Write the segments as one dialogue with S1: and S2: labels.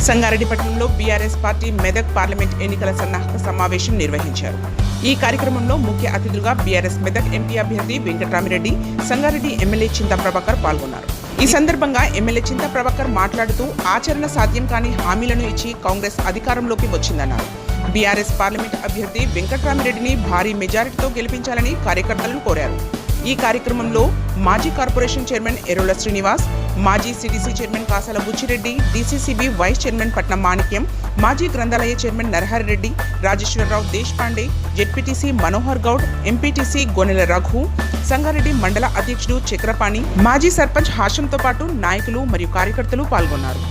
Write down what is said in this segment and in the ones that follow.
S1: సంగారెడ్డి పట్టణంలో BRS party Medak parliament ఎన్నికల సన్నాహక సమావేశం నిర్వహించారు. ఈ కార్యక్రమంలో ముఖ్య అతిథులుగా బీఆర్ఎస్ మెదక్ ఎంపీ అభ్యర్థి వెంకట్రామిరెడ్డి, సంగారెడ్డి ఎమ్మెల్యే చింతా ప్రభాకర్ పాల్గొన్నారు. ఈ సందర్భంగా ఎమ్మెల్యే చింతా ప్రభాకర్ మాట్లాడుతూ ఆచరణ సాధ్యం కాని హామీలను ఇచ్చి కాంగ్రెస్ అధికారంలోకి వచ్చిందన్నారు. బీఆర్ఎస్ పార్లమెంట్ అభ్యర్థి వెంకట్రామిరెడ్డిని భారీ మెజారిటీతో గెలిపించాలని కార్యకర్తలను కోరారు. ఈ కార్యక్రమంలో మాజీ కార్పొరేషన్ చైర్మన్ ఎర్రోల శ్రీనివాస్, మాజీ CDC chairman Kasala Buchireddy, DCCB vice chairman Patnam Manikyam, మాజీ గ్రంథాలయ chairman Naraharireddy, Rajeshwara Rao Deshpande, ZPTC Manohar Goud, MPTC Gonela Raghu, Sangareddy మండల అధ్యక్షుడు చక్రపాణి, మాజీ సర్పంచ్ హాషంతో పాటు నాయకులు మరియు కార్యకర్తలు పాల్గొన్నారు.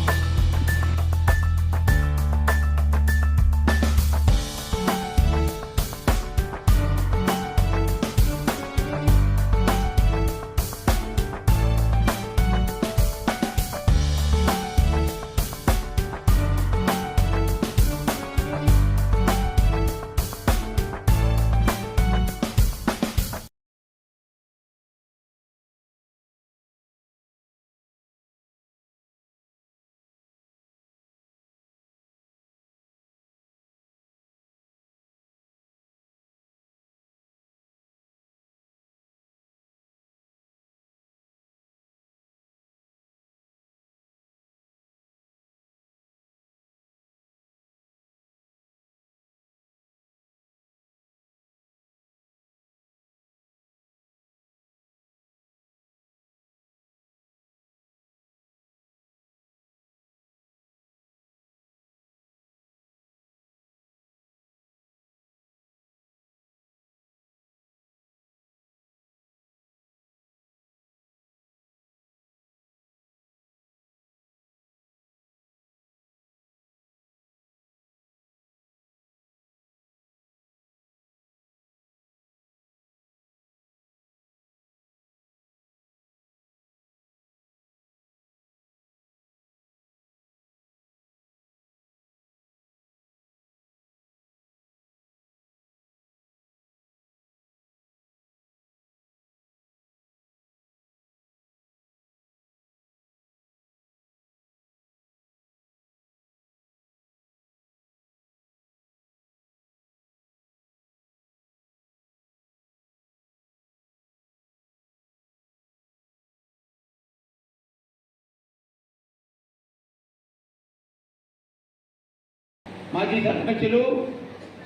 S2: మాజీ సర్పంచులు,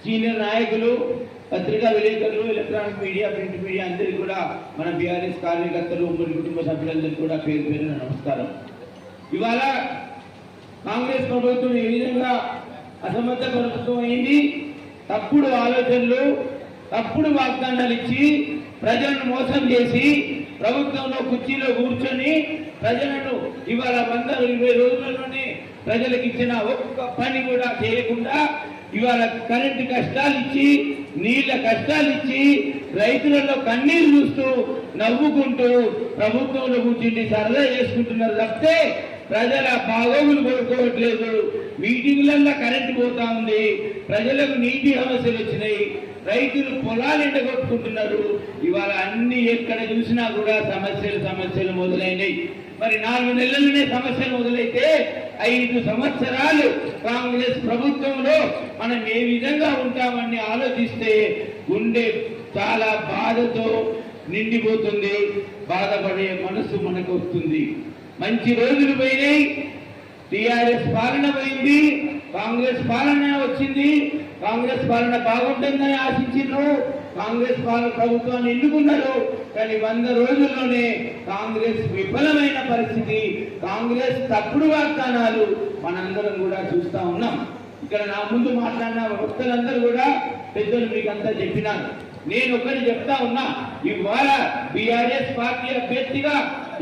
S2: సీనియర్ నాయకులు, పత్రికా విలేకరులు, ఎలక్ట్రానిక్ మీడియా, ప్రింట్ మీడియా అందరికీ కూడా మన బీఆర్ఎస్ కార్యకర్తలు, ఉమ్మడి కుటుంబ సభ్యులందరికీ కూడా పేరు పేరున నమస్కారం. ఇవాళ కాంగ్రెస్ ప్రభుత్వం ఏ విధంగా అసమర్థ ప్రభుత్వం అయింది, తప్పుడు ఆలోచనలు, తప్పుడు వాగ్దానాలు ఇచ్చి ప్రజలను మోసం చేసి ప్రభుత్వంలో కుర్చీలో కూర్చొని ప్రజలను ఇవాళ 120 రోజులలోనే ప్రజలకు ఇచ్చిన ఒక్క పని కూడా చేయకుండా ఇవాళ కరెంటు కష్టాలు ఇచ్చి, నీళ్ల కష్టాలు ఇచ్చి, రైతులలో కన్నీరు చూస్తూ నవ్వుకుంటూ ప్రభుత్వంలో కూర్చుండి సరదా చేసుకుంటున్నారు తప్పితే ప్రజల బాగోగులు కోరుకోవట్లేదు. మీటింగ్లల్లో కరెంటు పోతా ఉంది, ప్రజలకు నీటి సమస్యలు వచ్చినాయి, రైతులు పొలాలు ఎండగొట్టుకుంటున్నారు. ఇవాళ అన్ని ఎక్కడ చూసినా కూడా సమస్యలు మొదలైనవి. మరి 4 నెలలనే సమస్యలు మొదలైతే 5 సంవత్సరాలు కాంగ్రెస్ ప్రభుత్వంలో మనం ఏ విధంగా ఉంటామని ఆలోచిస్తే గుండె చాలా బాధతో నిండిపోతుంది, బాధపడే మనసు మనకు వస్తుంది. మంచి రోజులు పోయినాయి, టీఆర్ఎస్ పాలన పోయింది, కాంగ్రెస్ పాలన వచ్చింది. కాంగ్రెస్ పాలన బాగుంటుందని ఆశించారు, కాంగ్రెస్ ప్రభుత్వాన్ని ఎన్నుకున్నారు. కానీ 100 రోజుల్లోనే కాంగ్రెస్ విఫలమైన పరిస్థితి, కాంగ్రెస్ తప్పుడు వాగ్దానాలు మనందరం కూడా చూస్తా ఉన్నాం. ఇక్కడ నా ముందు మాట్లాడిన వక్తలందరూ కూడా పెద్దలు మీకంతా చెప్పినారు. నేను ఒకటి చెప్తా ఉన్నా, ఇవాళ బీఆర్ఎస్ పార్టీ అభ్యర్థిగా,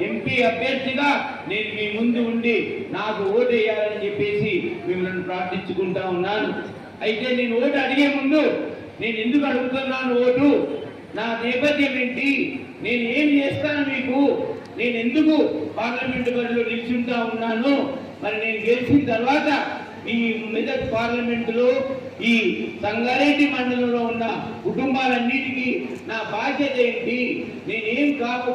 S2: ఎంపీ అభ్యర్థిగా నేను మీ ముందు ఉండి నాకు ఓటు వేయాలని చెప్పేసి మిమ్మల్ని ప్రార్థించుకుంటా ఉన్నాను. అయితే నేను ఓటు అడిగే ముందు నేను ఎందుకు అడుగుతున్నాను ఓటు, నా నేపథ్యం ఏంటి, నేను ఏం చేస్తాను మీకు, నేను ఎందుకు పార్లమెంటు బరిలో నిల్చుంటా ఉన్నాను, మరి నేను గెలిచిన తర్వాత ఈ మెదక్ పార్లమెంటులో ఈ సంగారెడ్డి మండలంలో ఉన్న కుటుంబాలన్నిటికీ నా బాధ్యత ఏంటి, నేనేం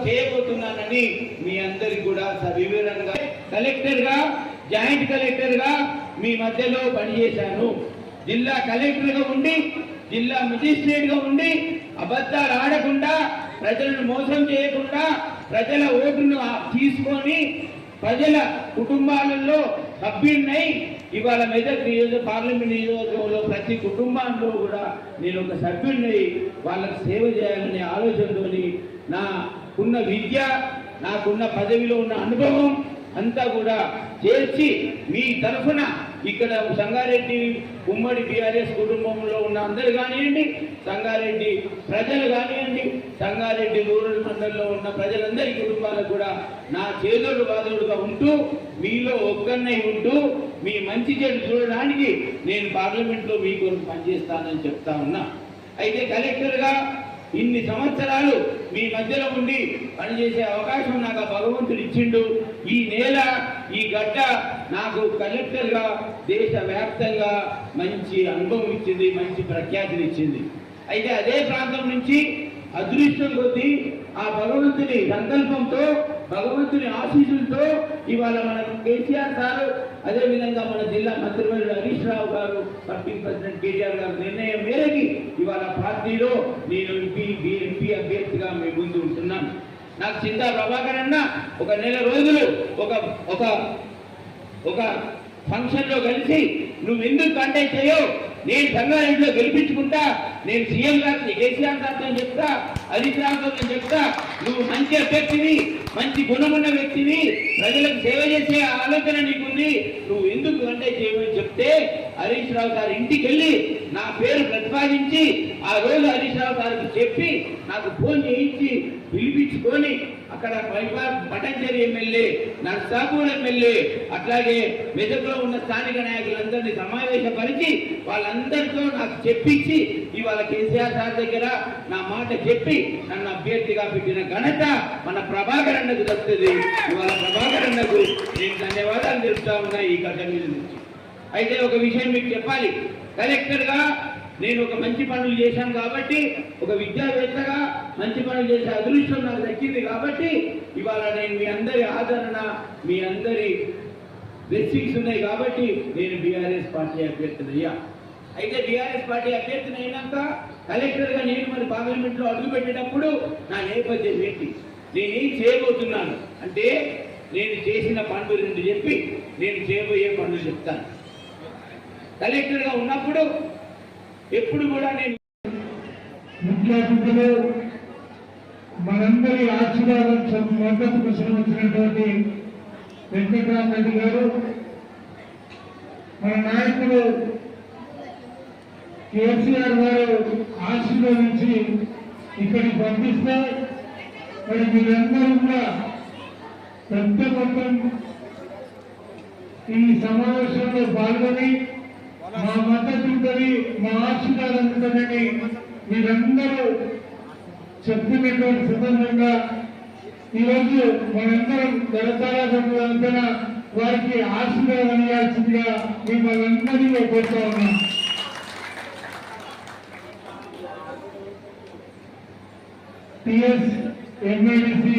S2: చేయబోతున్నానని మీ అందరికి కూడా సవివరంగా కలెక్టర్గా, జాయింట్ కలెక్టర్గా మీ మధ్యలో పనిచేశాను. జిల్లా కలెక్టర్గా ఉండి, జిల్లా మెజిస్ట్రేట్గా ఉండి, అబద్ధాలు ఆడకుండా, ప్రజలను మోసం చేయకుండా, ప్రజల ఓటును తీసుకొని ప్రజల కుటుంబాలలో సభ్యున్నై ఇవాళ మెదక్ పార్లమెంట్ నియోజకవర్గంలో ప్రతి కుటుంబంలో కూడా నేను ఒక సభ్యున్నై వాళ్ళకు సేవ చేయాలనే ఆలోచనతో నాకున్న విద్య, నాకున్న పదవిలో ఉన్న అనుభవం అంతా కూడా చేర్చి మీ తరఫున ఇక్కడ సంగారెడ్డి ఉమ్మడి బీఆర్ఎస్ కుటుంబంలో ఉన్న అందరు కానివ్వండి, సంగారెడ్డి ప్రజలు కానివ్వండి, సంగారెడ్డి రూరల్ మండలంలో ఉన్న ప్రజలందరి కుటుంబాలకు కూడా నా చేదోడు బాధోడుగా ఉంటూ, మీలో ఒక్కన్నై ఉంటూ, మీ మంచి చెడు చూడడానికి నేను పార్లమెంట్లో మీ కొరకు పనిచేస్తానని చెప్తా ఉన్నా. అయితే కలెక్టర్గా ఇన్ని సంవత్సరాలు మీ మధ్యలో ఉండి పనిచేసే అవకాశం నాకు భగవంతుడు ఇచ్చిండు. ఈ నేల, ఈ గడ్డ నాకు కలెక్టర్గా దేశవ్యాప్తంగా మంచి అనుభవం ఇచ్చింది, మంచి ప్రఖ్యాతిని ఇచ్చింది. అయితే అదే ప్రాంతం నుంచి అదృష్టం కొద్దీ ఆ భగవంతుని సంకల్పంతో, భగవంతుని ఆశీస్సులతో ఇవాళ మన కేసీఆర్ సారు, అదేవిధంగా మన జిల్లా మంత్రివర్యులు హరీష్ రావు గారు, వర్కింగ్ ప్రెసిడెంట్ కేటీఆర్ గారు నిర్ణయం మేరకి ఇవాళ పార్టీలో నేను ఎంపీ అభ్యర్థిగా మీ ముందు ఉంటున్నాను. నాకు చింతా ప్రభాకర్ అన్న ఒక నెల రోజులు ఒక ఫంక్షన్లో కలిసి నువ్వు ఎందుకు కంటెక్ట్ చేయవు, నేను సంగారెడ్డిలో గెలిపించుకుంటా, నేను సీఎం గారిని కేసీఆర్ గారితో చెప్తా, హరీష్ రావుతో చెప్తా, నువ్వు మంచి అభ్యర్థివి, మంచి గుణమున్న వ్యక్తివి, ప్రజలకు సేవ చేసే ఆలోచన నీకుంది, నువ్వు ఎందుకు కంటెక్ట్ చేయమని చెప్తే హరీష్ రావు గారి ఇంటికి వెళ్ళి నా పేరు ప్రతిపాదించి ఆ రోజు హరీష్ రావు గారికి చెప్పి నాకు ఫోన్ చేయించి పిలిపించుకొని అక్కడ పటంచేరి ఎమ్మెల్యే, నర్సాపూర్ ఎమ్మెల్యే, అట్లాగే మెదక్లో ఉన్న స్థానిక నాయకులందరినీ సమావేశపరిచి వాళ్ళందరితో నాకు చెప్పించి ఇవాళ కేసీఆర్ సార్ దగ్గర నా మాట చెప్పి నన్ను అభ్యర్థిగా పెట్టిన ఘనత మన ప్రభాకర్ అన్నకు దక్కుతుంది. ఇవాళ ప్రభాకర్ అన్నకు నేను ధన్యవాదాలు తెలుపుతా ఉన్నా ఈ గడ్డ మీద నుంచి. అయితే ఒక విషయం మీకు చెప్పాలి, కలెక్టర్గా నేను ఒక మంచి పనులు చేశాను కాబట్టి, ఒక విద్యావేత్తగా మంచి పనులు చేసే అదృష్టం నాకు దక్కింది కాబట్టి ఇవాళ నేను మీ అందరి ఆదరణ, మీ అందరి బ్లెస్సింగ్స్ ఉన్నాయి కాబట్టి నేను బీఆర్ఎస్ పార్టీ అభ్యర్థినయ్యా. అయితే బీఆర్ఎస్ పార్టీ అభ్యర్థిని అయినాక కలెక్టర్గా నేను మరి పార్లమెంట్లో అడుగుపెట్టేటప్పుడు నా నేపథ్యం ఏంటి, నేనేం చేయబోతున్నాను అంటే నేను చేసిన పనులు రెండు చెప్పి నేను చేయబోయే పనులు చెప్తాను. కలెక్టర్గా ఉన్నప్పుడు ఎప్పుడు కూడా నేను
S3: ముఖ్య అతిథులు మనందరి ఆశీర్వాదం మద్దతు కోసం వచ్చినటువంటి వెంకటరామరెడ్డి గారు, మన నాయకులు కేసీఆర్ గారు ఆశీర్వదించి ఇక్కడికి పంపిస్తే మరి మీరందరూ కూడా పెద్ద మొత్తం ఈ సమావేశంలో పాల్గొని మా మద్దతు ఉంటుంది, మా ఆశీర్వాదం ఉంటుందని మీరందరూ చెప్పినటువంటి సందర్భంగా ఈరోజు మనందరం జనతారాధన వారికి ఆశీర్వాదం ఇవ్వాల్సిందిగా మిమ్మల్ని అందరినీ కోరుతా ఉన్నాం. టిఎస్ ఎంఐడిసి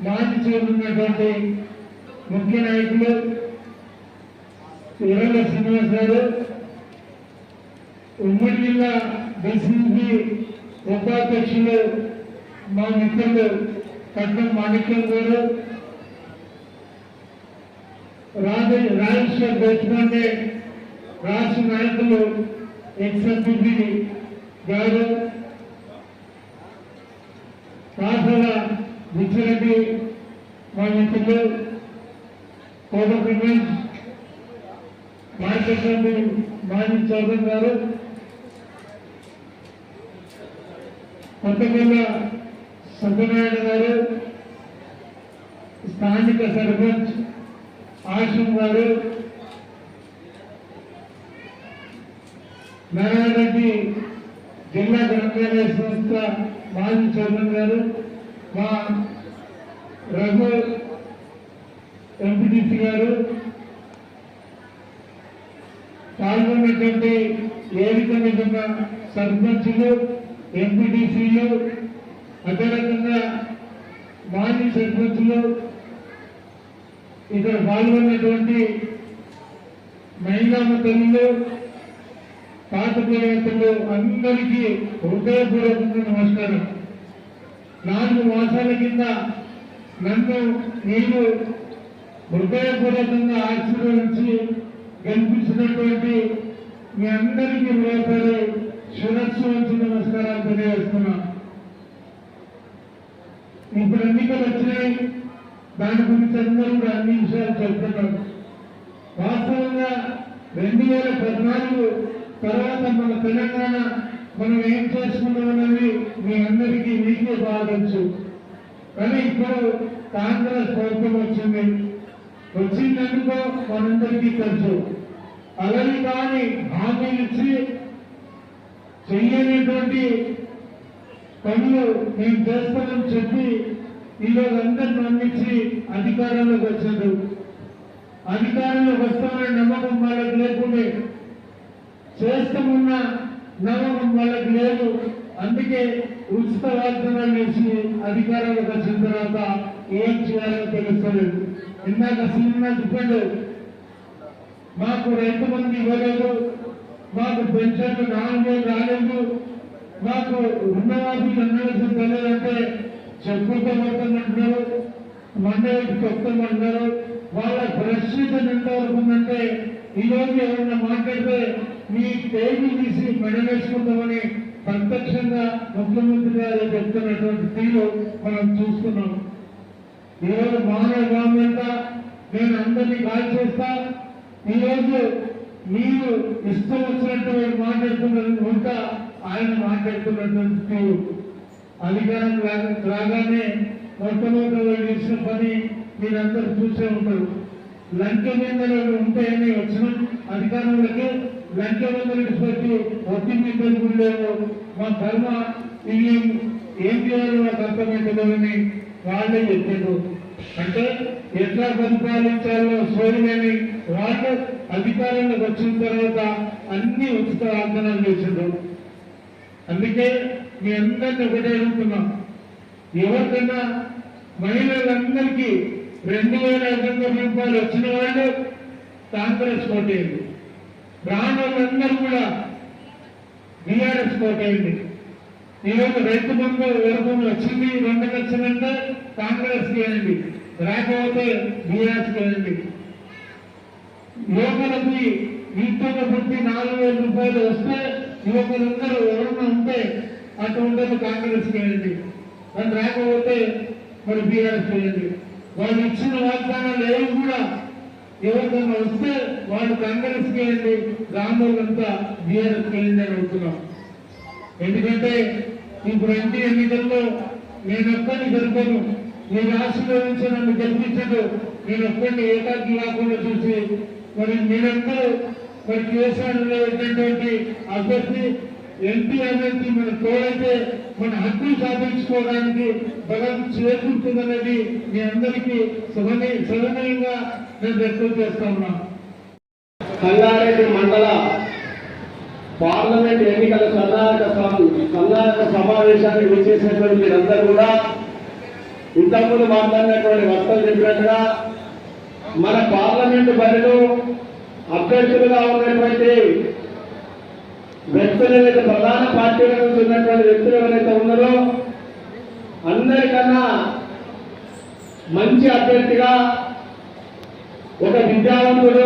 S3: మాజీ చేరున్నటువంటి ముఖ్య నాయకులు ఎర్రల శ్రీనివాస్ గారు, ఉమ్మడి జిల్లా బీసీసీ ఉపాధ్యక్షులు మా మిత్రులు కట్నం మాణిక్యం గారు, రాజేశ్వర్ దేశపాండే రాష్ట్ర నాయకులు ఎక్స్ఎంపీ గారు, కాసల విచ్చిరెడ్డి మా మిత్రులు, కోట మాట్లాడుతుంది మాజీ చౌదరి గారు, కొత్తగొల్ల సత్యనారాయణ గారు, స్థానిక సర్పంచ్ ఆశం గారు, నారాయణరెడ్డి జిల్లా గ్రంథాలయ సంస్థ మాజీ చైర్మన్ గారు, మా రఘు ఎంపీటీసీ గారు, పాల్గొన్నటువంటి ఏరిక విధంగా సర్పంచులు, ఎంపీటీసీలు, అదే రకంగా మాజీ సర్పంచులు, ఇక్కడ పాల్గొన్నటువంటి మహిళా మంత్రులు, పాత్రికేయులు అందరికీ హృదయపూర్వకంగా నమస్కారం. 4 మాసాల కింద నన్ను మీరు హృదయపూర్వకంగా ఆశీర్వదించి గెలిపించినటువంటి మీ అందరికీ హృదయపూర్వక శిరస్సు వంచి నమస్కారాలు తెలియజేస్తున్నా. ఇప్పుడు ఎన్నికలు వచ్చినాయి, దాని గురించి అందరూ కూడా అన్ని విషయాలు చెప్తున్నారు. వాస్తవంగా 2014 తర్వాత మన తెలంగాణ మనం ఏం చేసుకున్నామన్నది మీ అందరికీ మీకే బాగా తెలుసు. కానీ ఇప్పుడు కాంగ్రెస్ ప్రభుత్వం వచ్చిందనుకో మనందరికీ తెలుసు. అలాగే కానీ హామీలు ఇచ్చి చెయ్యనటువంటి పనులు మేము చేస్తామని చెప్పి ఈరోజు అందరిని నమ్మించి అధికారంలోకి వచ్చారు. అధికారంలోకి వస్తామనే నమ్మకం వాళ్ళకి లేకుండే, చేస్తామన్న నమ్మకం వాళ్ళకి లేదు. అందుకే ఉచిత వాగ్దానాలు చేసి అధికారంలోకి వచ్చిన తర్వాత ఏం చేయాలో తెలుస్తలేదు. ఇందాక సినిమా చెప్పాడు, మాకు రైతు మంది ఇవ్వలేదు, మాకు పెన్షన్లు 4,000 రాలేదు, మాకు రుణమాఫీలు అన్నది తెలియదంటే చెప్పులతో పోతామంటున్నారు, మండలికి చెప్తామంటున్నారు. వాళ్ళ పరిస్థితి ఎంతవరకు ఉందంటే ఈరోజు ఎవరన్నా మాట్లాడితే మీ పేరు తీసి మెడవేసుకుంటామని ప్రత్యక్షంగా ముఖ్యమంత్రి గారు చెప్తున్నటువంటి తీరు మనం చూస్తున్నాం. ఈరోజు మానవ గవర్నమెంట్ నేను అందరినీ కాల్ చేస్తా, ఈరోజు మీరు ఇష్టం వచ్చినట్టు మాట్లాడుతున్నది ఉంటా, ఆయన మాట్లాడుతున్నటువంటి తీరు. అధికారం రాగానే మొట్టమొదటి చేసిన పని మీరందరూ చూసే ఉంటారు. లంక నిందలు ఉంటాయని వచ్చిన అధికారంలోకి లంక నిందలు పెట్టి ఒత్తి నిందలు ఉండేవో మా కర్మ ఇవి ఏం చేయాలో నాకు అర్థమవుతుందని వాళ్ళే చెప్పారు. అంటే ఎట్లా పరిపాలించాలో సోదరులని వాళ్ళు అధికారంలోకి వచ్చిన తర్వాత అన్ని ఉచిత వాగ్దానాలు చేసిండు. అందుకే మీ అందరినీ ఒకటే అడుగుతున్నాం, ఎవరికైనా మహిళలందరికీ 2,500 రూపాయలు వచ్చిన వాళ్ళు కాంగ్రెస్ కోటేయండి, బ్రాహ్మణులందరూ కూడా బీఆర్ఎస్ కోటేయండి. ఈరోజు రైతు బంధు వరకు వచ్చింది 2 లక్షలంటే కాంగ్రెస్ చేయండి, రాకపోతే బీఆర్ఎస్ చేయండి. యువకులకి ఇంట్లో పుట్టి 4,000 రూపాయలు వస్తే యువకులందరూ ఎవరన్నా ఉంటే అటువంటి కాంగ్రెస్ చేయండి, అది రాకపోతే మరి బీఆర్ఎస్ చేయండి. వాళ్ళు ఇచ్చిన వాగ్దానాలు ఏవి కూడా ఎవరికైనా వస్తే వాళ్ళు కాంగ్రెస్ చేయండి, గ్రామాలంతా బీఆర్ఎస్ చేయండి అని అడుగుతున్నాం. ఎందుకంటే ఇప్పుడు ఎంపీ ఎన్నికల్లో నేను ఒక్కడిని గెలుపను, నేను ఆశీర్వదించి నన్ను గెలిపించదు, నేను ఒక్కడిని ఏకాకి కాకుండా చూసి మరి మీరందరూ మరి కేసీఆర్లో ఉన్నటువంటి అభ్యర్థి ఎంపీ అభ్యర్థి మన తోడైతే మన హక్కులు సాధించుకోవడానికి బలం చేకూరుతుందనేది మీ అందరికీ సవినయంగా నేను వ్యక్తం చేస్తా ఉన్నా.
S2: సంగారెడ్డి మండల పార్లమెంట్ ఎన్నికల సన్నాహక సమావేశానికి వచ్చేసినటువంటి మీరందరూ కూడా ఇంతకుముందు మాట్లాడినటువంటి వక్తలు చెప్పినట్టుగా మన పార్లమెంటు బరిలో అభ్యర్థులుగా ఉన్నటువంటి వ్యక్తులు ఏదైతే ప్రధాన పార్టీల నుంచి ఉన్నటువంటి వ్యక్తులు ఎవరైతే ఉన్నారో అందరికన్నా మంచి అభ్యర్థిగా ఒక విద్యావంతుడు,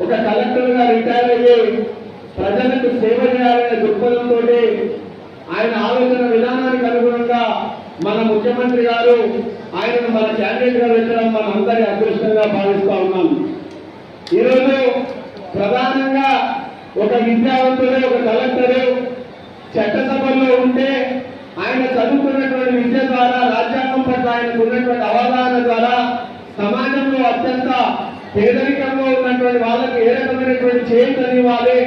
S2: ఒక కలెక్టర్గా రిటైర్ అయ్యి ప్రజలకు సేవ చేయాలనే దృక్పథంతో ఆయన ఆలోచన విధానానికి అనుగుణంగా మన ముఖ్యమంత్రి గారు ఆయనను మన క్యాండిడేట్ గా పెట్టడం మన అందరి అదృష్టంగా భావిస్తా ఉన్నాం. ఈరోజు ప్రధానంగా ఒక విద్యావంతుడు, ఒక కలెక్టరు చట్టసభల్లో ఉంటే ఆయన చదువుకున్నటువంటి విద్య ద్వారా, రాజ్యాంగం పట్ల ఆయనకు ఉన్నటువంటి అవగాహన ద్వారా సమాజంలో అత్యంత పేదరికంలో ఉన్నటువంటి వాళ్ళకి ఏ రకమైనటువంటి చేయూతనివ్వాలి,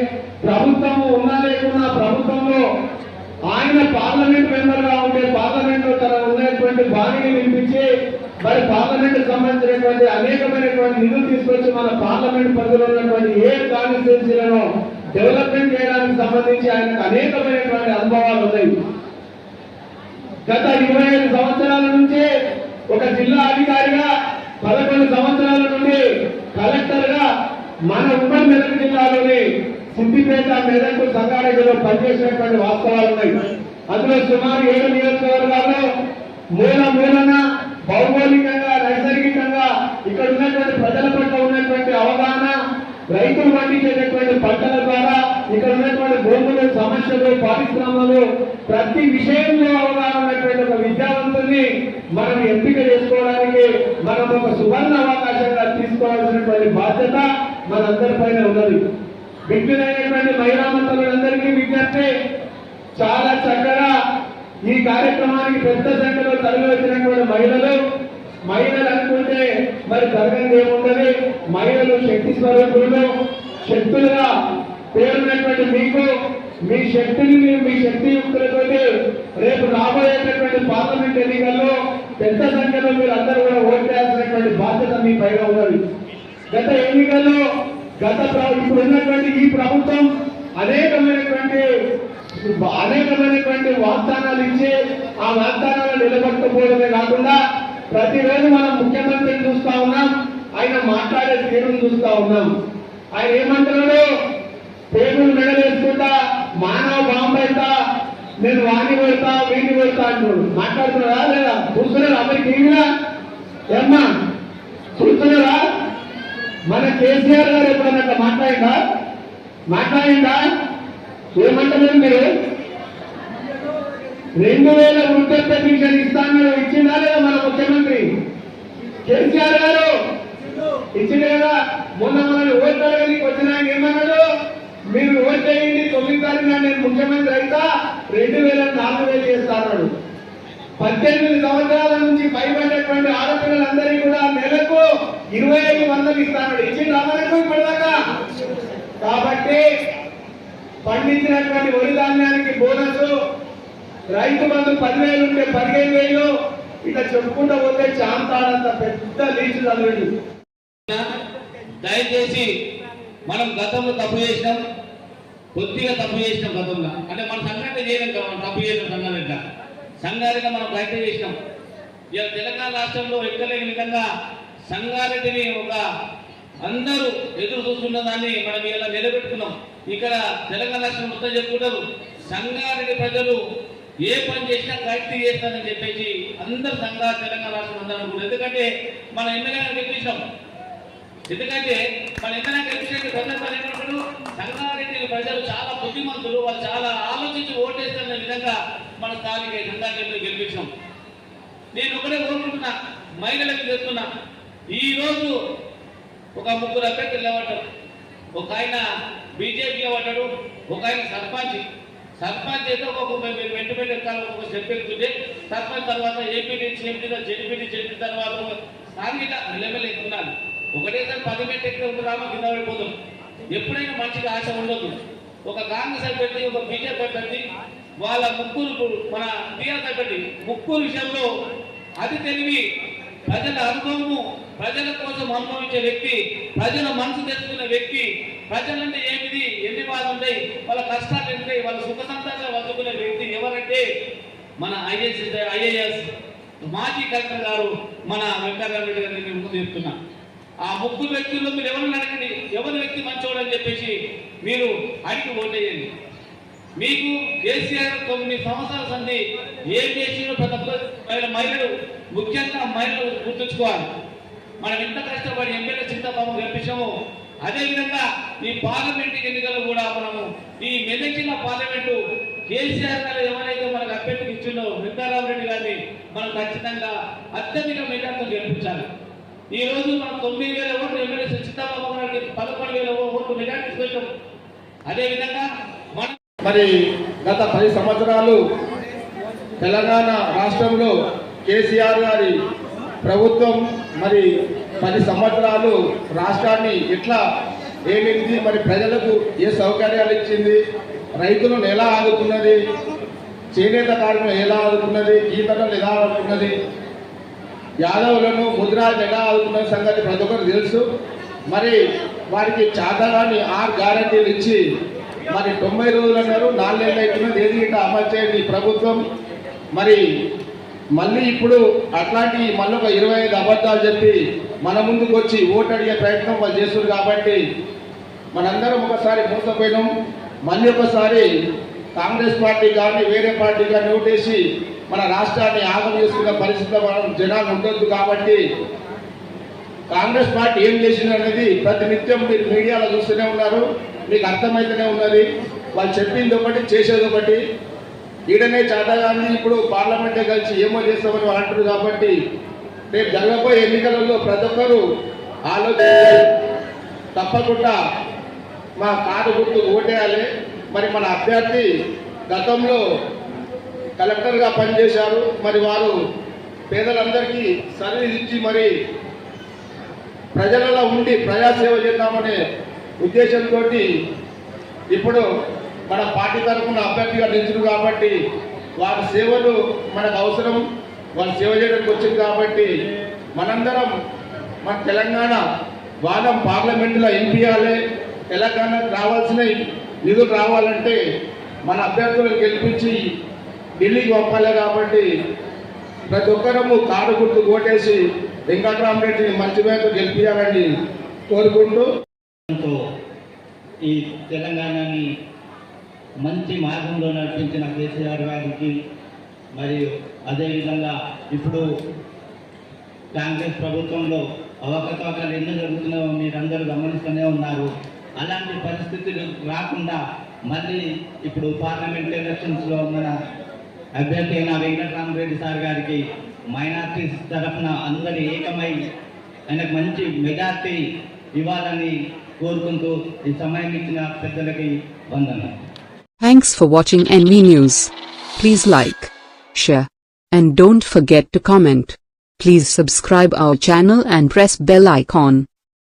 S2: ప్రభుత్వం ఉన్నా లేకున్నా ప్రభుత్వంలో ఆయన పార్లమెంట్ మెంబర్ గా ఉంటే పార్లమెంట్ లో తన ఉన్నటువంటి బాణిని వినిపించి మరి పార్లమెంట్ సంబంధించినటువంటి అనేకమైనటువంటి నిధులు తీసుకొచ్చి మన పార్లమెంట్ పరిధిలో ఉన్నటువంటి ఏ కాన్స్టిట్యున్సీలను డెవలప్మెంట్ చేయడానికి సంబంధించి ఆయనకు అనేకమైనటువంటి అనుభవాలు ఉన్నాయి. గత 25 సంవత్సరాల నుంచి ఒక జిల్లా అధికారిగా, 11 సంవత్సరాల నుండి కలెక్టర్ గా
S3: మన ఉమ్మడి మెదక్ జిల్లాలోని సిద్దిపేట, మెదక్, సంగారెడ్డిలో పనిచేసినటువంటి వాస్తవాలు ఉన్నాయి. అందులో సుమారు 7 నియోజకవర్గాల్లో మూలన భౌగోళికంగా, నైసర్గికంగా ఇక్కడ ఉన్నటువంటి ప్రజల పట్ల ఉన్నటువంటి అవగాహన, రైతులు పండించేటటువంటి పంటల ద్వారా ఇక్కడ ఉన్నటువంటి భూములు, సమస్యలు, పారిశ్రమలు, ప్రతి విషయంలో అవగాహన ఉన్నటువంటి ఒక విద్యావంతుల్ని మనం ఎంపిక చేసుకోవడానికి మనం ఒక సువర్ణ అవకాశంగా తీసుకోవాల్సినటువంటి బాధ్యత మనందరిపైన ఉన్నది. విజ్ఞులైనటువంటి మహిళా మంత్రులందరికీ విజ్ఞప్తి, చాలా చక్కగా ఈ కార్యక్రమానికి పెద్ద సంఖ్యలో తరలి వచ్చినటువంటి మహిళలు అనుకుంటే మరి జరగని ఏముండదు. మహిళలు శక్తి స్వరూపులు, శక్తులుగా పేరున్నటువంటి మీకు మీ శక్తిని మీ శక్తియుక్తులతో రేపు రాబోయేటటువంటి పార్లమెంట్ ఎన్నికల్లో పెద్ద సంఖ్యలో మీరు అందరూ కూడా ఓటు వేయాల్సినటువంటి బాధ్యత మీ పైన ఉన్నది. గత ఎన్నికల్లో ఇప్పుడు ఉన్నటువంటి ఈ ప్రభుత్వం అనేకమైనటువంటి వాగ్దానాలు ఇచ్చి ఆ వాగ్దానాలు నిలబెట్టుకోవడమే కాకుండా ప్రతిరోజు మనం ముఖ్యమంత్రిని చూస్తా ఉన్నాం, ఆయన మాట్లాడే తీరును చూస్తా ఉన్నాం. ఆయన ఏమంటున్నాడు, పేగులు మెడలేసుకుంటా మానవ బాంబైతా, నేను వాణి పెడతా వీడిని పెడతా అంటున్నాడు. మాట్లాడుతున్నారా లేదా? చూస్తున్నారా? అమ్మాయి టీవీలా ఏమ్మా చూస్తున్నారా? మన కేసీఆర్ గారు ఎప్పుడన్నా మాట్లాడిందా? ఏమంటున్నారు మీరు? 2000 వృద్ధాప్య పింఛన్ ఇస్తాను ఇచ్చిందా లేదా మన ముఖ్యమంత్రి కేసీఆర్ గారు? ఇచ్చింది కదా. మొన్న ఓట్లకి వచ్చిన ఆయన ఏమన్నాడు, మీరు ఓట్ చేయండి 9 తారీఖున నేను ముఖ్యమంత్రి అయితే 2000 4000 చేస్తాడు. 18 సంవత్సరాల నుంచి పైబడినటువంటి ఆడపిల్లలందరికీ కూడా నెలకు 2500 ఇస్తాడు. ఇచ్చింది అమలకు ఇప్పటిదాకా. కాబట్టి పండించినటువంటి వరి ధాన్యానికి బోనస్, రైతు బంధు 10,000 ఉంటే 15,000, ఇట్లా చెప్పుకుంటూ పోతే చాంతాడంత పెద్ద లీజు చదివింది.
S2: దయచేసి మనం గతంలో తప్పు చేసినాం, కొద్దిగా తప్పు చేసినాం గతంలో. అంటే మన సంఘటన చేయలేం కదా, మనం తప్పు చేసిన సంగారెడ్డి మనం ప్రయత్నం చేసినాం. ఇలా తెలంగాణ రాష్ట్రంలో ఎక్కలేని విధంగా సంగారెడ్డిని ఒక అందరూ ఎదురు చూస్తున్న దాన్ని మనం ఇలా నిలబెట్టుకున్నాం. ఇక్కడ తెలంగాణ రాష్ట్రం మొత్తం చెప్పుకుంటారు, సంగారెడ్డి ప్రజలు ఏ పని చేసినా కరెక్ట్ చేస్తానని చెప్పేసి అందరు తెలంగాణ రాష్ట్రం అందరూ అనుకుంటారు. ఎందుకంటే మనం ఎన్నైనా గెలిపించాం. ఎందుకంటే మన ఎన్నైనా గెలిపించే ప్రజలు సంగారెడ్డి ప్రజలు చాలా బుద్ధిమంతులు, వాళ్ళు చాలా ఆలోచించి ఓటేస్తున్న విధంగా మన స్థానిక సంగారెడ్డిని గెలిపించాం. నేను ఒకటే కోరుకుంటున్నా, మహిళలకు చెప్తున్నా, ఈరోజు ఒక 3 అభ్యర్థులు లేవంటారు. ఒక ఆయన బీజేపీ లేవంటాడు, ఒక ఆయన సర్పంచ్ అయితే ఒక వెంటబెట్టి ఎక్కాలి, ఒక స్టెప్ ఎక్కుతుంటే సర్పంచ్ తర్వాత ఏపీ నుంచి జడ్పీ తర్వాత స్థానిక లెవెల్ ఎక్కుతున్నాను. ఒకటేసారి 10 మెట్లు ఎక్కడ రామా కింద పడిపోతాం. ఎప్పుడైనా మంచిగా ఆశ ఉండదు. ఒక కాంగ్రెస్ అభ్యర్థి, ఒక బీజేపీ అభ్యర్థి, వాళ్ళ ముగ్గురు మన టీఆర్ఎస్ అభ్యర్థి ముగ్గురు విషయంలో అది తెలివి, ప్రజల అనుభవము, ప్రజల కోసం అనుభవించే వ్యక్తి, ప్రజల మనసు తెచ్చుకున్న వ్యక్తి, ప్రజలంటే ఏమిది, ఎన్ని బాధలు ఉంటాయి, వాళ్ళ కష్టాలు ఉంటాయి, వాళ్ళ సుఖ సంతానాలు వంచుకునే వ్యక్తి ఎవరంటే మన ఐఏఎస్ మాజీ కలెక్టర్ గారు మన వెంకటరామరెడ్డి గారిని నేను ముందు చెప్తున్నా. ఆ 3 వ్యక్తుల్లో మీరు ఎవరిని అడగండి, ఎవరి వ్యక్తి మంచోడు అని చెప్పేసి మీరు అడిగి ఓటేయండి. మీకు కేసీఆర్ 9 సంవత్సరాల సంధి ఏం చేసినో ప్రతి మహిళలు, ముఖ్యంగా మహిళలు గుర్తుంచుకోవాలి. మనం ఎంత కష్టపడి ఎమ్మెల్యే చింతబాబు గెలిపించామో అదేవిధంగా ఈ పార్లమెంట్ ఎన్నికలు కూడా మనము ఈ మెదక్ జిల్లా పార్లమెంటు కేసీఆర్ గారు ఎవరైతే మనకు అభ్యర్థికి ఇచ్చిందో వెంకటరామరెడ్డి గారిని మనం ఖచ్చితంగా అత్యధిక మెజార్టీతో గెలిపించాలి. ఈ రోజు మనం 9,000 ఓట్లు ఎమ్మెల్యే చింతబాబు గారికి 11,000 ఓట్లు మెజార్టీ పెట్టాం. అదేవిధంగా మనం
S3: మరి గత 10 సంవత్సరాలు తెలంగాణ రాష్ట్రంలో కేసీఆర్ గారి ప్రభుత్వం మరి 10 సంవత్సరాలు రాష్ట్రాన్ని ఎట్లా ఏమింది, మరి ప్రజలకు ఏ సౌకర్యాలు ఇచ్చింది, రైతులను ఎలా ఆదుకున్నది, చేనేత కార్మికులను ఎలా ఆదుకున్నది, గీతలను ఎలా ఆదుకున్నది, యాదవులను ముద్రాలను ఎలా ఆదుకున్న సంగతి ప్రతి ఒక్కరు తెలుసు. మరి వారికి చాతగాని 6 గ్యారంటీలు ఇచ్చి మరి 90 రోజులు అన్నారు, 4 నెలలు అవుతున్నది. ఏది ఇట్లా అమలు చేయండి ప్రభుత్వం. మరి
S4: మళ్ళీ ఇప్పుడు అట్లాంటి మళ్ళీ ఒక 25 అబద్ధాలు చెప్పి మన ముందుకు వచ్చి ఓటు అడిగే ప్రయత్నం వాళ్ళు చేస్తున్నారు కాబట్టి మనందరం ఒకసారి మోసపోయినాం. మళ్ళీ ఒకసారి కాంగ్రెస్ పార్టీ కానీ వేరే పార్టీ కానీ ఓటేసి మన రాష్ట్రాన్ని ఆగం చేసుకున్న పరిస్థితి మనం జనాలు ఉండొద్దు. కాబట్టి కాంగ్రెస్ పార్టీ ఏం చేసింది అనేది ప్రతినిత్యం మీరు మీడియాలో చూస్తూనే ఉన్నారు, మీకు అర్థమైతేనే ఉన్నది. వాళ్ళు చెప్పింది ఒకటి చేసేది ఒకటి. ఈడనే చాటగాన్ని ఇప్పుడు పార్లమెంటే కలిసి ఏమో చేస్తామని వాళ్ళు అంటారు. కాబట్టి రేపు జరగబోయే ఎన్నికలలో ప్రతి ఒక్కరూ ఆలోచించాలి. తప్పకుండా మా కారు గుర్తు ఓటేయాలి. మరి మన అభ్యర్థి గతంలో కలెక్టర్గా పనిచేశారు. మరి వారు పేదలందరికీ సర్వీస్ ఇచ్చి మరి ప్రజలలో ఉండి ప్రజాసేవ చేద్దామనే ఉద్దేశంతో ఇప్పుడు మన పార్టీ తరఫున అభ్యర్థిగా నిలిచారు. కాబట్టి వారి సేవలు మనకు అవసరం, వాళ్ళు సేవ చేయడానికి వచ్చింది. కాబట్టి మనందరం మన తెలంగాణ వాదం పార్లమెంటులో ఎంపీయాలి. తెలంగాణకు రావాల్సిన నిధులు రావాలంటే మన అభ్యర్థులను గెలిపించి ఢిల్లీకి పంపాలి. కాబట్టి ప్రతి ఒక్కరము కారు గుర్తు ఓటేసి వెంకట్రామరెడ్డిని మంచి మేరకు గెలిపించాలని కోరుకుంటూ
S5: ఈ తెలంగాణని మంచి మార్గంలో నడిపించిన కేసీఆర్ గారికి మరియు అదేవిధంగా ఇప్పుడు కాంగ్రెస్ ప్రభుత్వంలో అవకతవకలు ఎన్నో జరుగుతున్నాయో మీరందరూ గమనిస్తూనే ఉన్నారు. అలాంటి పరిస్థితులు రాకుండా మళ్ళీ ఇప్పుడు పార్లమెంట్ ఎలక్షన్స్లో మన అభ్యర్థి అయిన వెంకట్రామరెడ్డి సార్ గారికి మైనార్టీస్ తరఫున అందరి ఏకమై ఆయనకు మంచి మెజార్టీ ఇవ్వాలని కోరుకుంటూ ఈ సమయం ఇచ్చిన పెద్దలకి వందనాలు.
S6: Thanks for watching NV News. Please like, share, and don't forget to comment. Please subscribe our channel and press bell icon.